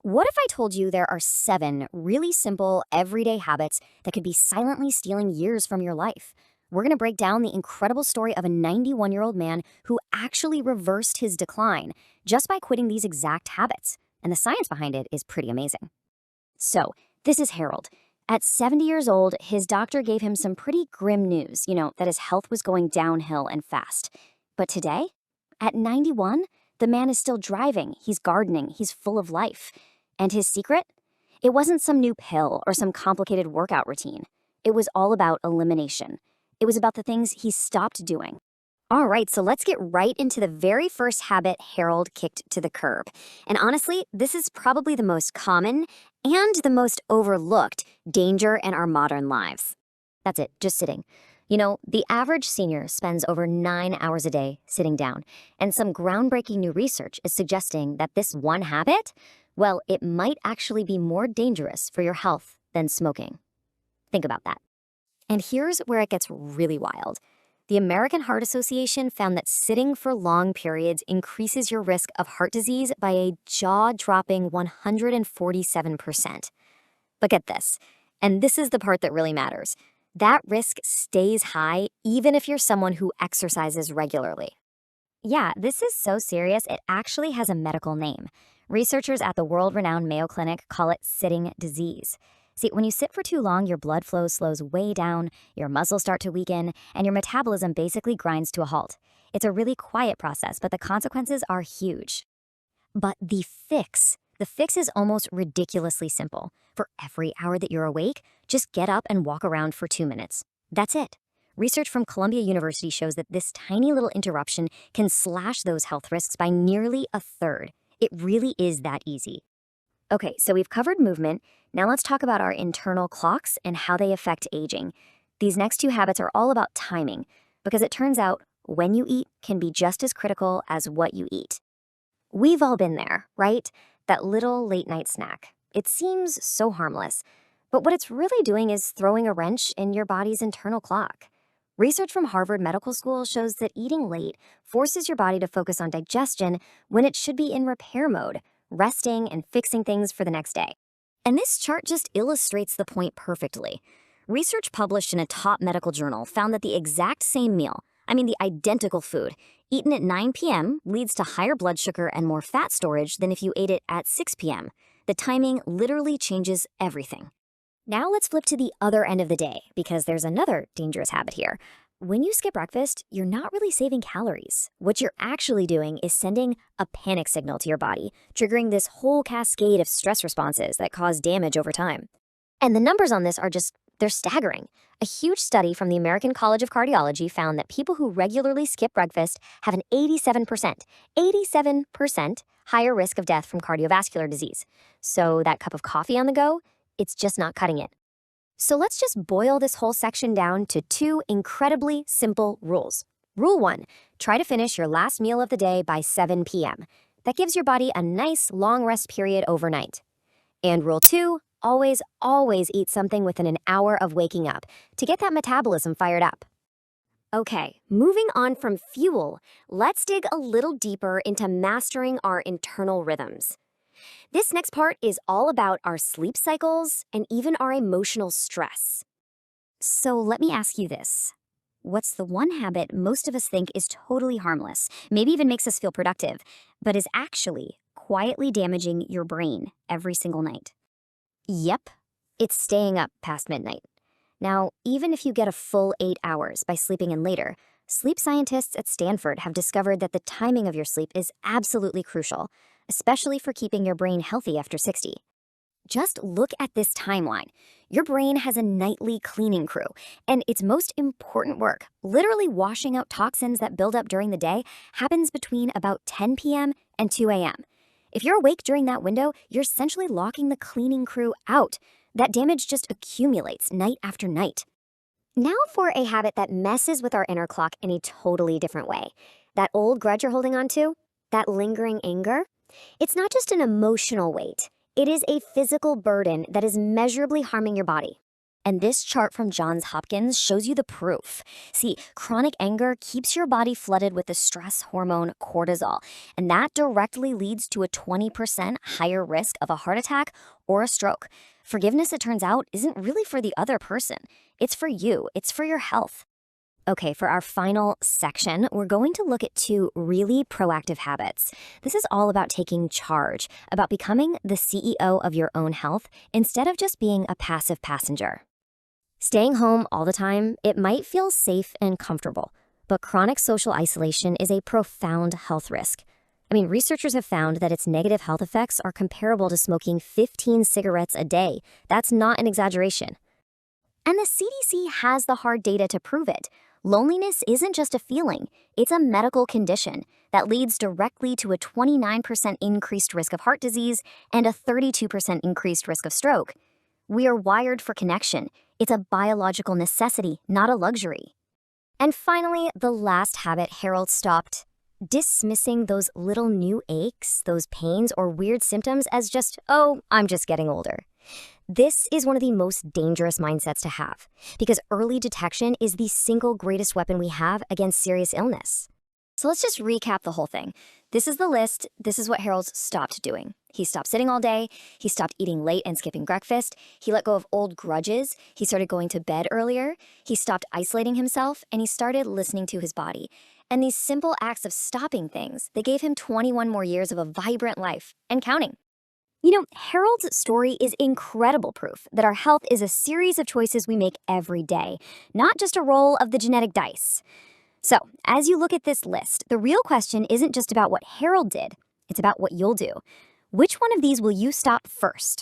What if I told you there are 7 really simple, everyday habits that could be silently stealing years from your life? We're going to break down the incredible story of a 91-year-old man who actually reversed his decline just by quitting these exact habits. And the science behind it is pretty amazing. So, this is Harold. At 70 years old, his doctor gave him some pretty grim news, that his health was going downhill and fast. But today, at 91, the man is still driving, he's gardening, he's full of life. And his secret? It wasn't some new pill or some complicated workout routine. It was all about elimination. It was about the things he stopped doing. All right, so let's get right into the very first habit Harold kicked to the curb. And honestly, this is probably the most common and the most overlooked danger in our modern lives. That's it, just sitting. The average senior spends over 9 hours a day sitting down, and some groundbreaking new research is suggesting that this one habit, well, it might actually be more dangerous for your health than smoking. Think about that. And here's where it gets really wild. The American Heart Association found that sitting for long periods increases your risk of heart disease by a jaw-dropping 147%. But get this, and this is the part that really matters. That risk stays high even if you're someone who exercises regularly. Yeah, this is so serious, it actually has a medical name. Researchers at the world-renowned Mayo Clinic call it sitting disease. See, when you sit for too long, your blood flow slows way down, your muscles start to weaken, and your metabolism basically grinds to a halt. It's a really quiet process, but the consequences are huge. But the fix is almost ridiculously simple. For every hour that you're awake, just get up and walk around for 2 minutes. That's it. Research from Columbia University shows that this tiny little interruption can slash those health risks by nearly a third. It really is that easy. Okay, so we've covered movement. Now let's talk about our internal clocks and how they affect aging. These next 2 habits are all about timing, because it turns out when you eat can be just as critical as what you eat. We've all been there, right? That little late-night snack. It seems so harmless, but what it's really doing is throwing a wrench in your body's internal clock. Research from Harvard Medical School shows that eating late forces your body to focus on digestion when it should be in repair mode, resting and fixing things for the next day. And this chart just illustrates the point perfectly. Research published in a top medical journal found that the exact same meal, the identical food, eaten at 9 p.m. leads to higher blood sugar and more fat storage than if you ate it at 6 p.m. The timing literally changes everything. Now let's flip to the other end of the day, because there's another dangerous habit here. When you skip breakfast, you're not really saving calories. What you're actually doing is sending a panic signal to your body, triggering this whole cascade of stress responses that cause damage over time. And the numbers on this are they're staggering. A huge study from the American College of Cardiology found that people who regularly skip breakfast have an 87% higher risk of death from cardiovascular disease. So that cup of coffee on the go, it's just not cutting it. So let's just boil this whole section down to 2 incredibly simple rules. Rule 1, try to finish your last meal of the day by 7 p.m. That gives your body a nice long rest period overnight. And rule 2, always eat something within an hour of waking up to get that metabolism fired up. Okay, moving on from fuel, let's dig a little deeper into mastering our internal rhythms. This next part is all about our sleep cycles and even our emotional stress. So let me ask you this. What's the one habit most of us think is totally harmless, maybe even makes us feel productive, but is actually quietly damaging your brain every single night? Yep, it's staying up past midnight. Now, even if you get a full 8 hours by sleeping in later, sleep scientists at Stanford have discovered that the timing of your sleep is absolutely crucial, especially for keeping your brain healthy after 60. Just look at this timeline. Your brain has a nightly cleaning crew, and its most important work, literally washing out toxins that build up during the day, happens between about 10 p.m. and 2 a.m. If you're awake during that window, you're essentially locking the cleaning crew out. That damage just accumulates night after night. Now for a habit that messes with our inner clock in a totally different way. That old grudge you're holding on to, that lingering anger, it's not just an emotional weight. It is a physical burden that is measurably harming your body. And this chart from Johns Hopkins shows you the proof. See, chronic anger keeps your body flooded with the stress hormone cortisol, and that directly leads to a 20% higher risk of a heart attack or a stroke. Forgiveness, it turns out, isn't really for the other person. It's for you. It's for your health. Okay, for our final section, we're going to look at 2 really proactive habits. This is all about taking charge, about becoming the CEO of your own health instead of just being a passive passenger. Staying home all the time, it might feel safe and comfortable, but chronic social isolation is a profound health risk. Researchers have found that its negative health effects are comparable to smoking 15 cigarettes a day. That's not an exaggeration. And the CDC has the hard data to prove it. Loneliness isn't just a feeling, it's a medical condition that leads directly to a 29% increased risk of heart disease and a 32% increased risk of stroke. We are wired for connection. It's a biological necessity, not a luxury. And finally, the last habit Harold stopped: dismissing those little new aches, those pains, or weird symptoms as just, oh, I'm just getting older. This is one of the most dangerous mindsets to have, because early detection is the single greatest weapon we have against serious illness. So let's just recap the whole thing. This is the list. This is what Harold stopped doing. He stopped sitting all day. He stopped eating late and skipping breakfast. He let go of old grudges. He started going to bed earlier. He stopped isolating himself, and he started listening to his body. And these simple acts of stopping things, they gave him 21 more years of a vibrant life and counting. Harold's story is incredible proof that our health is a series of choices we make every day, not just a roll of the genetic dice. So, as you look at this list, the real question isn't just about what Harold did, it's about what you'll do. Which one of these will you stop first?